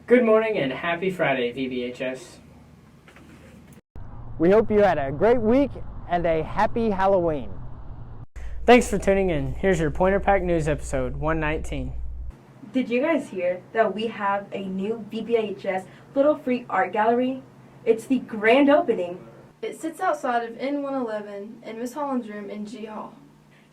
Good morning and happy Friday, VBHS. We hope you had a great week and a happy Halloween. Thanks for tuning in. Here's your Pointer Pack News episode 119. Did you guys hear that we have a new VBHS Little Free Art Gallery? It's the grand opening. It sits outside of N111 in Miss Holland's room in G Hall.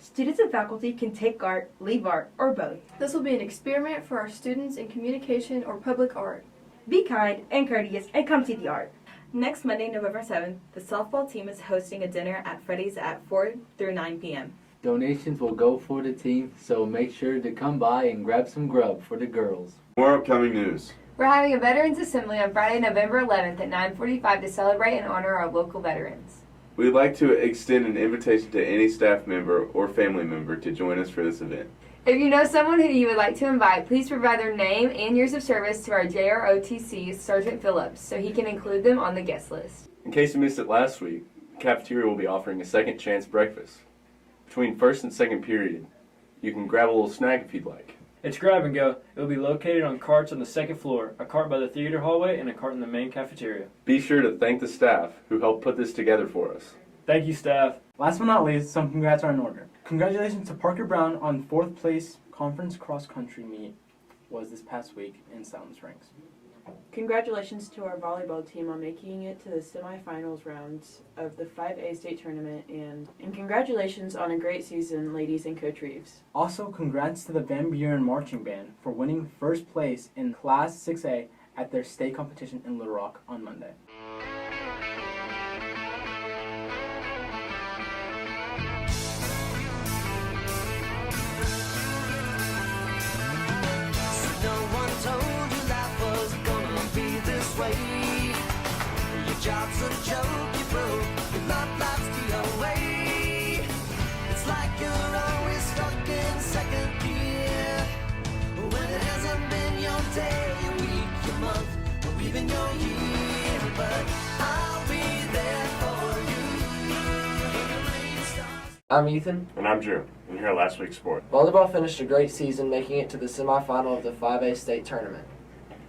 Students and faculty can take art, leave art, or both. This will be an experiment for our students in communication or public art. Be kind and courteous and come see the art. Next Monday, November 7th, the softball team is hosting a dinner at Freddy's at 4 through 9 p.m. Donations will go for the team, so make sure to come by and grab some grub for the girls. More upcoming news. We're having a Veterans Assembly on Friday, November 11th at 9:45 to celebrate and honor our local veterans. We'd like to extend an invitation to any staff member or family member to join us for this event. If you know someone who you would like to invite, please provide their name and years of service to our JROTC, Sergeant Phillips, so he can include them on the guest list. In case you missed it last week, the cafeteria will be offering a second chance breakfast. Between first and second period, you can grab a little snack if you'd like. It's grab and go. It will be located on carts on the second floor, a cart by the theater hallway, and a cart in the main cafeteria. Be sure to thank the staff who helped put this together for us. Thank you, staff. Last but not least, some congrats are in order. Congratulations to Parker Brown on 4th place conference cross-country meet was this past week in Salem Springs. Congratulations to our volleyball team on making it to the semifinals rounds of the 5A state tournament, and congratulations on a great season, ladies and Coach Reeves. Also, congrats to the Van Buren Marching Band for winning 1st place in Class 6A at their state competition in Little Rock on Monday. Your job's a joke, you broke, your love life's the away. It's like you're always stuck in second gear, when it hasn't been your day, your week, your month, or even your year. But I'll be there for you. I'm Ethan. And I'm Drew, and here at last week's sport. Volleyball finished a great season, making it to the semifinal of the 5A state tournament.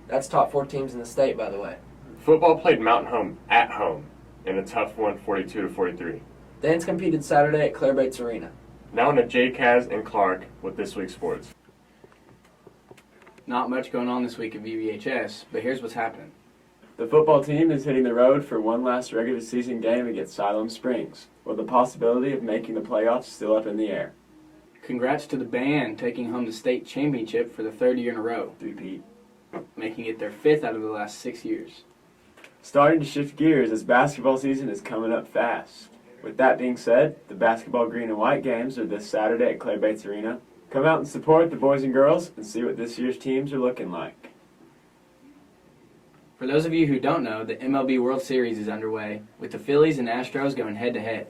That's top 4 teams in the state, by the way. Football played Mountain Home at home in a tough one, 42-43. Dance competed Saturday at Claire Bates Arena. Now into Jay Kaz and Clark with this week's sports. Not much going on this week at VBHS, but here's what's happening. The football team is hitting the road for one last regular season game against Salem Springs, with the possibility of making the playoffs still up in the air. Congrats to the band taking home the state championship for the 3rd year in a row. Repeat. Making it their 5th out of the last 6 years. Starting to shift gears as basketball season is coming up fast. With that being said, the basketball green and white games are this Saturday at Claire Bates Arena. Come out and support the boys and girls and see what this year's teams are looking like. For those of you who don't know, the MLB World Series is underway, with the Phillies and Astros going head-to-head.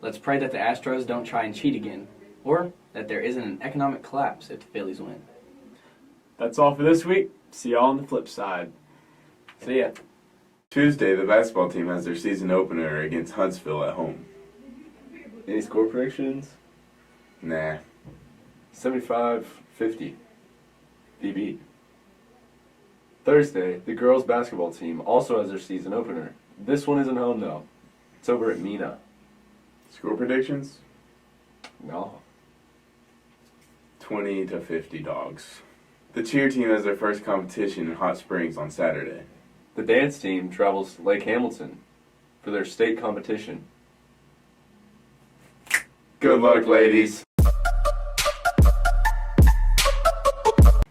Let's pray that the Astros don't try and cheat again, or that there isn't an economic collapse if the Phillies win. That's all for this week. See y'all on the flip side. See ya. Tuesday, the basketball team has their season opener against Huntsville at home. Any score predictions? Nah. 75-50. VB. Thursday, the girls basketball team also has their season opener. This one isn't home though. It's over at Mina. Score predictions? No. 20-50 dogs. The cheer team has their first competition in Hot Springs on Saturday. The dance team travels to Lake Hamilton for their state competition. Good luck, ladies.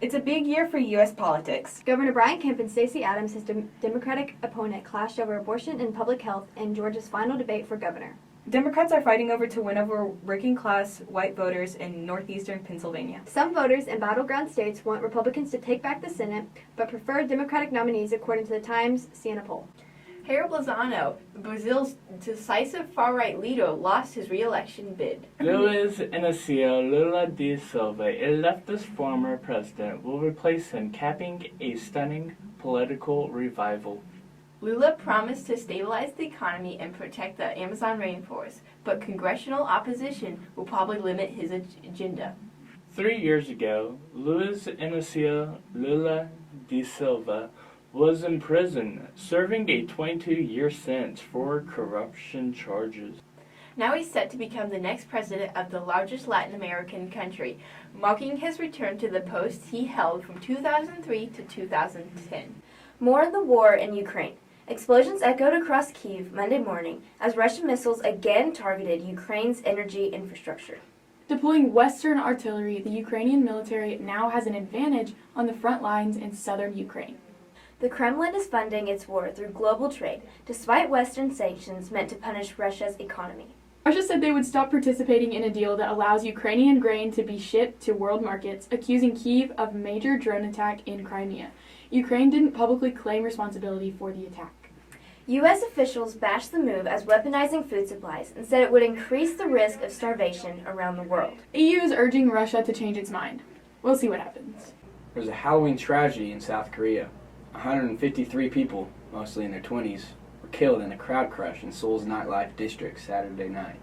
It's a big year for U.S. politics. Governor Brian Kemp and Stacey Abrams, his Democratic opponent, clashed over abortion and public health in Georgia's final debate for governor. Democrats are fighting to win over working-class white voters in northeastern Pennsylvania. Some voters in battleground states want Republicans to take back the Senate, but prefer Democratic nominees, according to the Times Siena poll. Jair Bolsonaro, Brazil's decisive far-right leader, lost his re-election bid. Luiz Inácio Lula da Silva, a leftist former president, will replace him, capping a stunning political revival. Lula promised to stabilize the economy and protect the Amazon rainforest, but congressional opposition will probably limit his agenda. 3 years ago, Luiz Inácio Lula da Silva was in prison, serving a 22-year sentence for corruption charges. Now he's set to become the next president of the largest Latin American country, marking his return to the post he held from 2003 to 2010. More of the war in Ukraine. Explosions echoed across Kyiv Monday morning as Russian missiles again targeted Ukraine's energy infrastructure. Deploying Western artillery, the Ukrainian military now has an advantage on the front lines in southern Ukraine. The Kremlin is funding its war through global trade, despite Western sanctions meant to punish Russia's economy. Russia said they would stop participating in a deal that allows Ukrainian grain to be shipped to world markets, accusing Kyiv of a major drone attack in Crimea. Ukraine didn't publicly claim responsibility for the attack. U.S. officials bashed the move as weaponizing food supplies and said it would increase the risk of starvation around the world. EU is urging Russia to change its mind. We'll see what happens. There's a Halloween tragedy in South Korea. 153 people, mostly in their 20s, were killed in a crowd crush in Seoul's nightlife district Saturday night.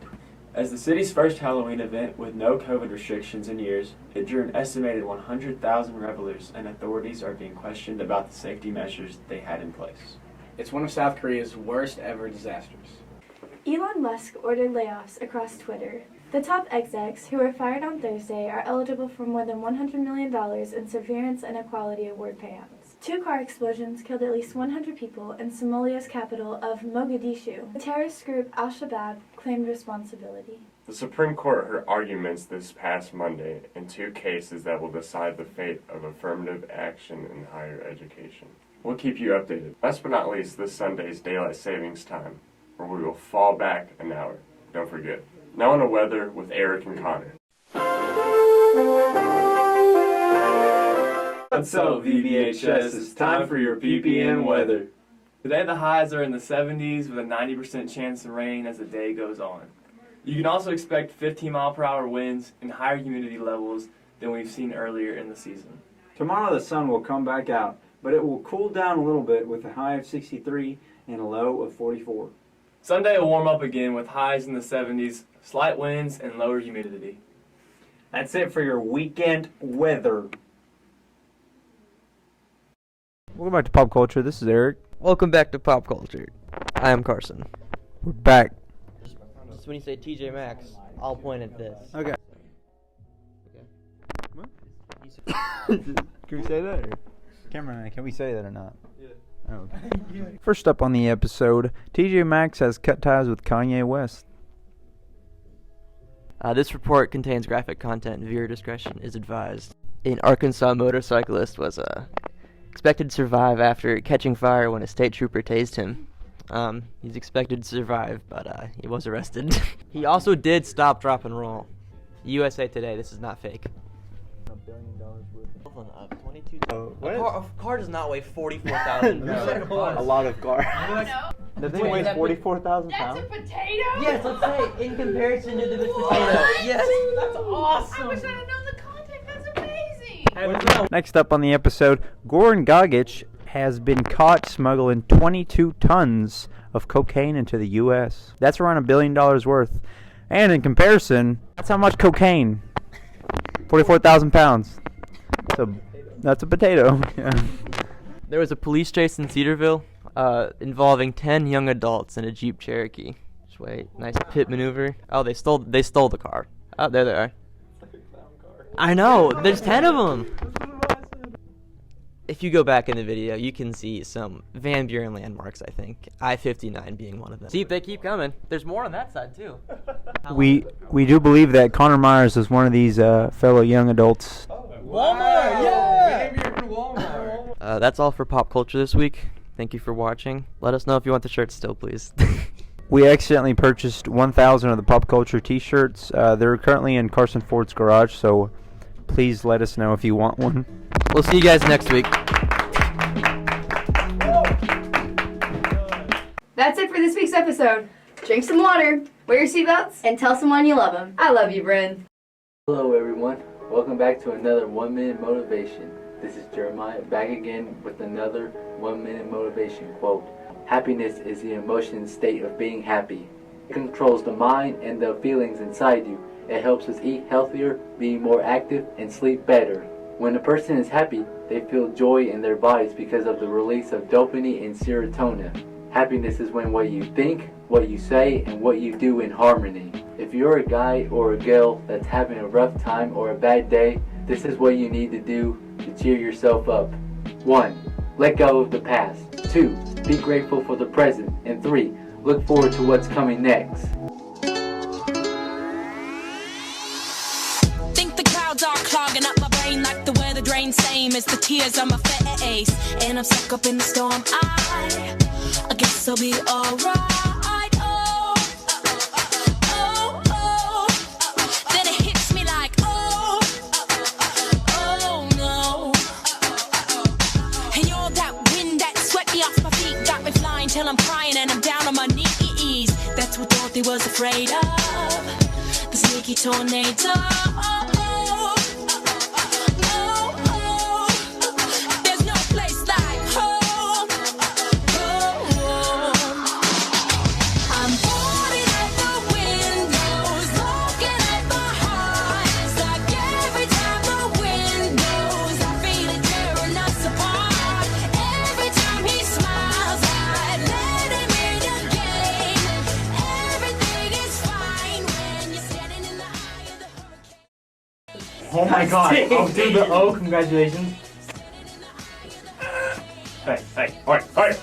As the city's first Halloween event with no COVID restrictions in years, it drew an estimated 100,000 revelers, and authorities are being questioned about the safety measures they had in place. It's one of South Korea's worst ever disasters. Elon Musk ordered layoffs across Twitter. The top execs who were fired on Thursday are eligible for more than $100 million in Severance and Equality Award payouts. 2 car explosions killed at least 100 people in Somalia's capital of Mogadishu. The terrorist group Al-Shabaab claimed responsibility. The Supreme Court heard arguments this past Monday in 2 cases that will decide the fate of affirmative action in higher education. We'll keep you updated. Last but not least, this Sunday's Daylight Savings Time, where we will fall back an hour. Don't forget. Now on the weather with Eric and Connor. What's up, VBHS? It's time for your PPN weather. Today the highs are in the 70s with a 90% chance of rain as the day goes on. You can also expect 15-mile-per-hour winds and higher humidity levels than we've seen earlier in the season. Tomorrow the sun will come back out, but it will cool down a little bit with a high of 63 and a low of 44. Sunday will warm up again with highs in the 70s, slight winds, and lower humidity. That's it for your weekend weather. Welcome back to Pop Culture. This is Eric. Welcome back to Pop Culture. I am Carson. We're back. Just when you say TJ Maxx, I'll point at this. Okay. Can we say that? Or? Cameraman, can we say that or not? Yeah. Oh, okay. First up on the episode, TJ Maxx has cut ties with Kanye West. This report contains graphic content. Viewer discretion is advised. An Arkansas motorcyclist was expected to survive after catching fire when a state trooper tased him. He's expected to survive, but he was arrested. He also did stop, drop, and roll. USA Today, this is not fake. $1 billion worth. 22. What? A car does not weigh 44,000 pounds. A lot of car. The thing weighs 44,000 pounds? That's a potato? Yes, let's say in comparison to the potato. Yes. That's awesome. I wish I had known the context. That's amazing. Next up on the episode, Goran Dragic has been caught smuggling 22 tons of cocaine into the U.S. That's around $1 billion worth. And in comparison, that's how much cocaine. 44,000 pounds. So that's a potato. Yeah. There was a police chase in Cedarville involving 10 young adults in a Jeep Cherokee. Just wait, nice pit maneuver. Oh, they stole the car. Oh, there they are. I know, there's 10 of them. If you go back in the video, you can see some Van Buren landmarks, I think. I-59 being one of them. See, if they keep coming. There's more on that side, too. We do believe that Connor Myers is one of these fellow young adults. Walmart, yeah! That's all for Pop Culture this week. Thank you for watching. Let us know if you want the shirt still, please. We accidentally purchased 1,000 of the Pop Culture t-shirts. They're currently in Carson Ford's garage, so please let us know if you want one. We'll see you guys next week. That's it for this week's episode. Drink some water, wear your seatbelts, and tell someone you love them. I love you, Bryn. Hello everyone, welcome back to another 1 Minute Motivation. This is Jeremiah back again with another 1 Minute Motivation quote. Happiness is the emotion state of being happy. It controls the mind and the feelings inside you. It helps us eat healthier, be more active, and sleep better. When a person is happy, they feel joy in their bodies because of the release of dopamine and serotonin. Happiness is when what you think, what you say, and what you do in harmony. If you're a guy or a girl that's having a rough time or a bad day, this is what you need to do to cheer yourself up. 1. Let go of the past. 2. Be grateful for the present. And 3. Look forward to what's coming next. Think the clouds are clogging up my brain like the weather drains, same as the tears on my face. And I'm stuck up in the storm. I guess I'll be alright. Then it hits me like, oh no. And you're that wind that swept me off my feet, got me flying till I'm crying and I'm down on my knees. That's what Dorothy was afraid of, the sneaky tornado. There's no place like home. I'm boarding at the windows, looking at my heart. It's like every time the wind blows, I feel it tearing us apart. Every time he smiles, I let him in again. Everything is fine when you're standing in the eye of the hurricane. Oh my god. Oh, dude, the O, congratulations. Hey, alright.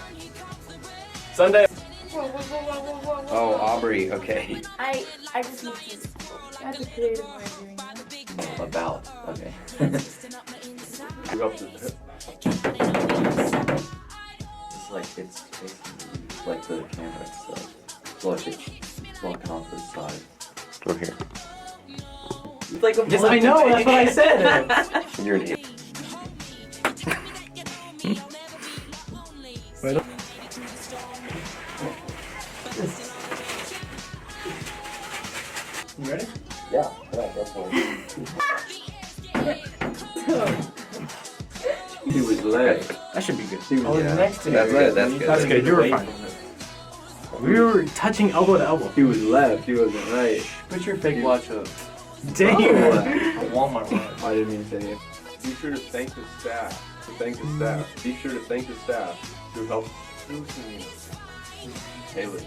Sunday. Oh, Aubrey, okay. I just need to. That's a creative way of doing that. About, okay. It's like the camera itself. Look, it's walking off the side. Look here. It's like a yes, I know, that's what I said. You're an idiot. You ready? Yeah, that's one. He was left. That should be good. I was next to him. That's good, that's good. That's good, you were fine. We were touching elbow to elbow. He was left, he wasn't right. Put your fake watch up. Damn. I want my watch. I didn't mean to say it. Be sure to thank the staff. Be sure to thank the staff who helped. Haley.